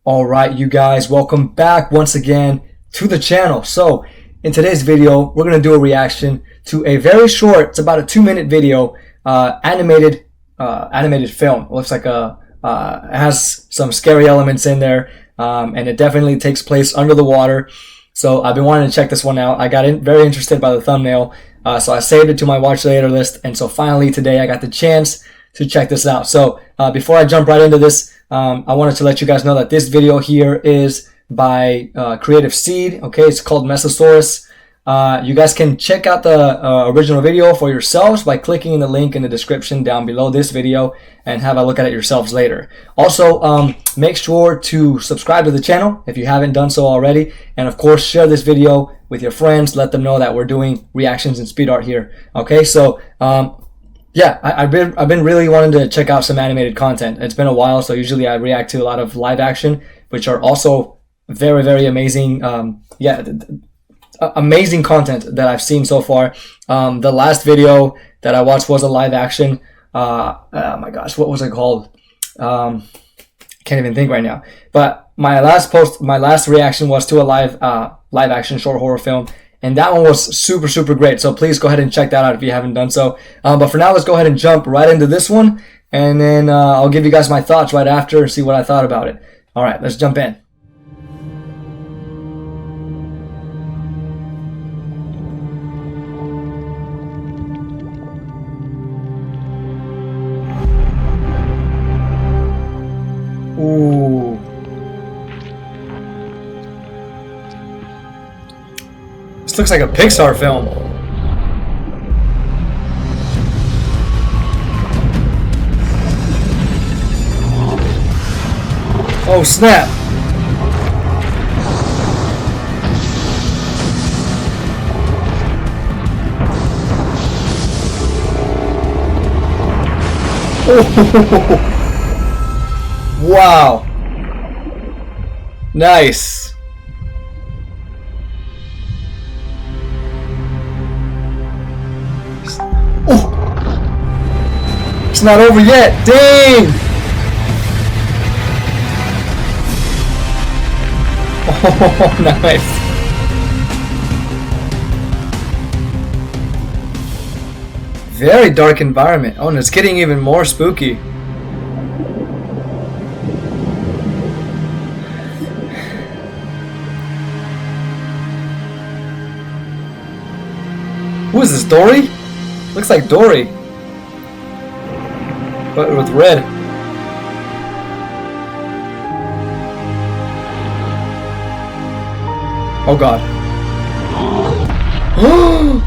All right, you guys, welcome back once again to the channel. So in today's video, we're going to do a reaction to a very short, it's about a 2-minute video, animated film. It looks like it has some scary elements in there, and it definitely takes place under the water. So I've been wanting to check this one out. I got very interested by the thumbnail, so I saved it to my watch later list. And so finally today I got the chance to check this out. So before I jump right into this, I wanted to let you guys know that this video here is by Creative Seed. Okay, it's called Mosasaurus. You guys can check out the original video for yourselves by clicking in the link in the description down below this video and have a look at it yourselves later. Also, make sure to subscribe to the channel if you haven't done so already, and of course share this video with your friends. Let them know that we're doing reactions and speed art here. Okay, so yeah, I've been really wanting to check out some animated content. It's been a while, so usually I react to a lot of live action, which are also very, very amazing. Amazing content that I've seen so far. The last video that I watched was a live action. Oh my gosh, what was it called? Can't even think right now. But my last reaction was to a live action short horror film. And that one was super, super great. So please go ahead and check that out if you haven't done so. But for now, let's go ahead and jump right into this one. And then I'll give you guys my thoughts right after and see what I thought about it. All right, let's jump in. Ooh. This looks like a Pixar film. Oh snap. Oh. Wow. Nice. Oh. It's not over yet. Dang. Oh, nice. Very dark environment. Oh, and it's getting even more spooky. Who is this, Dory? Looks like Dory, but with red. Oh god. Oh!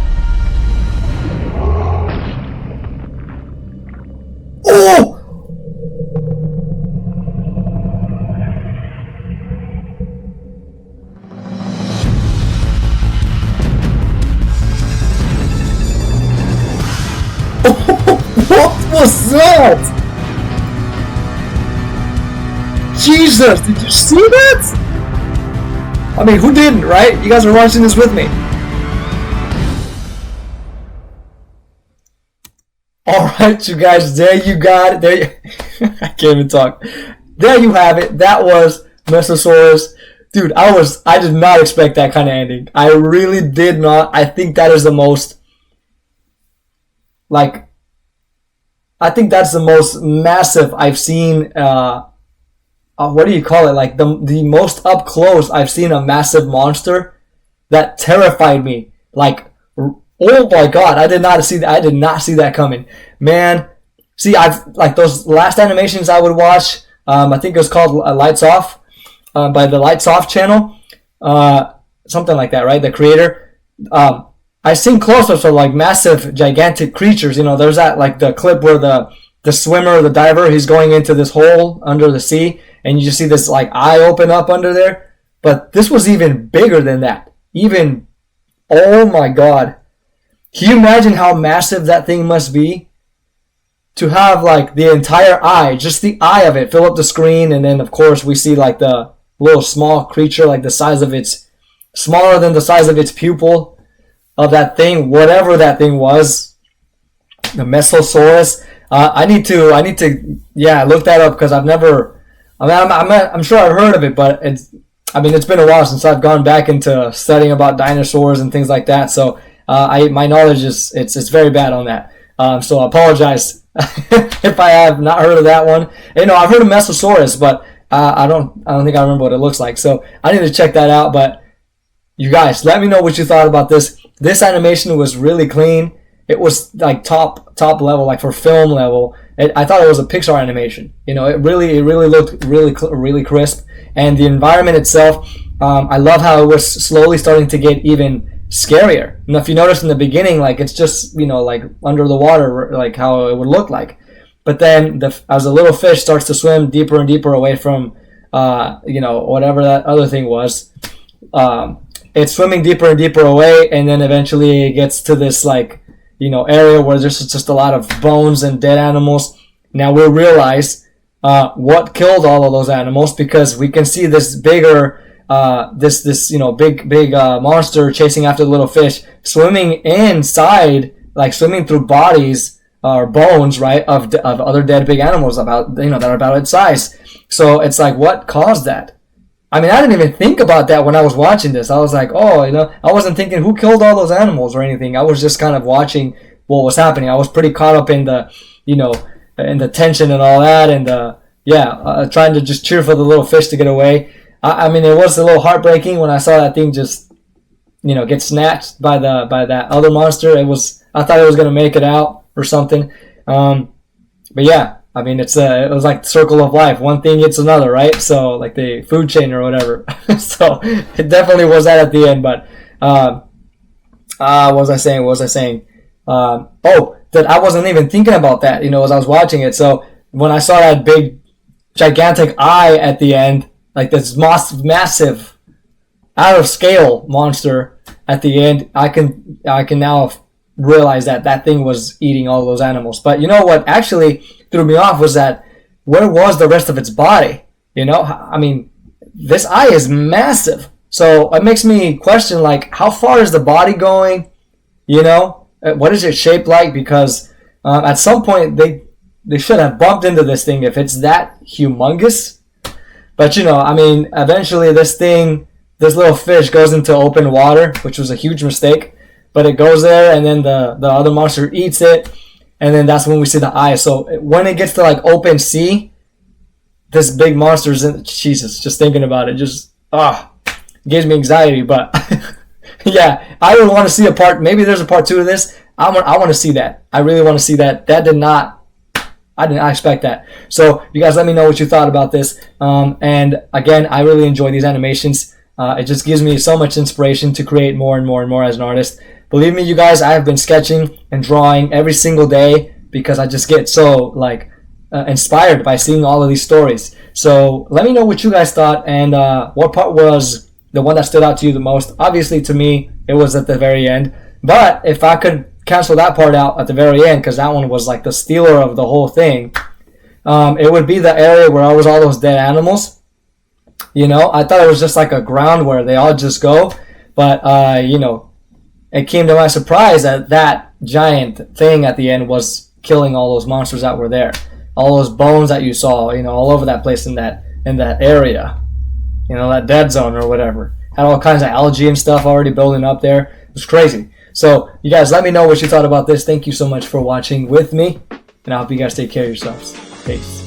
What was that? Jesus, did you see that? I mean, who didn't, right? You guys are watching this with me. Alright, you guys, there you got it. I can't even talk. There you have it. That was Mosasaurus. Dude, I did not expect that kind of ending. I really did not. I think that is the most, I think that's the most massive I've seen, what do you call it? Like the most up close I've seen a massive monster that terrified me. Like, oh my god, I did not see that coming. Man, see, like those last animations I would watch, I think it was called Lights Off, by the Lights Off channel, something like that, right? The creator. I seen close-ups of like massive, gigantic creatures. You know, there's that like the clip where the swimmer, the diver, he's going into this hole under the sea, and you just see this like eye open up under there. But this was even bigger than that. Even, oh my god. Can you imagine how massive that thing must be? To have like the entire eye, just the eye of it, fill up the screen, and then of course we see like the little small creature, like the size of its, smaller than the size of its pupil of that thing, whatever that thing was, the Mosasaurus. I need to look that up because I've never I mean, I'm sure I've heard of it, but it's been a while since I've gone back into studying about dinosaurs and things like that. So my knowledge is it's very bad on that. So I apologize if I have not heard of that one. I've heard of Mosasaurus, but I don't think I remember what it looks like. So I need to check that out. But you guys, let me know what you thought about this. This animation was really clean. It was like top level, like for film level. I thought it was a Pixar animation. It really looked really crisp. And the environment itself, I love how it was slowly starting to get even scarier. And if you notice in the beginning, like it's just like under the water, like how it would look like. But then as the little fish starts to swim deeper and deeper away from whatever that other thing was, it's swimming deeper and deeper away, and then eventually it gets to this area where there's just a lot of bones and dead animals. Now we'll realize what killed all of those animals, because we can see this bigger, big monster chasing after the little fish, swimming inside, like swimming through bodies or bones, right, of other dead big animals that are about its size. So it's like, what caused that? I mean, I didn't even think about that when I was watching this. I was like, I wasn't thinking who killed all those animals or anything. I was just kind of watching what was happening. I was pretty caught up in the, in the tension and all that, and trying to just cheer for the little fish to get away. I mean, it was a little heartbreaking when I saw that thing just, get snatched by that other monster. I thought it was gonna make it out or something. But yeah. I mean, it was like the circle of life. One thing gets another, right? So, like the food chain or whatever. So, it definitely was that at the end. But, what was I saying? That I wasn't even thinking about that, as I was watching it. So, when I saw that big, gigantic eye at the end, like this massive, out of scale monster at the end, I can now realize that thing was eating all those animals. But you know what actually threw me off was that where was the rest of its body? I mean, this eye is massive, so it makes me question, like, how far is the body going? What is it shaped like? Because at some point they should have bumped into this thing if it's that humongous. But I mean, eventually this little fish goes into open water, which was a huge mistake. But it goes there, and then the other monster eats it, and then that's when we see the eye. So when it gets to like open sea, this big monster's in. Jesus, just thinking about it just gives me anxiety. But yeah, I would want to see a part. Maybe there's a part 2 of this. I want to see that. I really want to see that. I did not expect that. So you guys, let me know what you thought about this. And again, I really enjoy these animations. It just gives me so much inspiration to create more and more and more as an artist. Believe me, you guys, I have been sketching and drawing every single day because I just get so inspired by seeing all of these stories. So let me know what you guys thought, and what part was the one that stood out to you the most. Obviously, to me, it was at the very end. But if I could cancel that part out at the very end, because that one was like the stealer of the whole thing, it would be the area where all those dead animals. I thought it was just like a ground where they all just go. But, it came to my surprise that giant thing at the end was killing all those monsters that were there. All those bones that you saw, all over that place in that area. That dead zone or whatever. Had all kinds of algae and stuff already building up there. It was crazy. So, you guys, let me know what you thought about this. Thank you so much for watching with me. And I hope you guys take care of yourselves. Peace.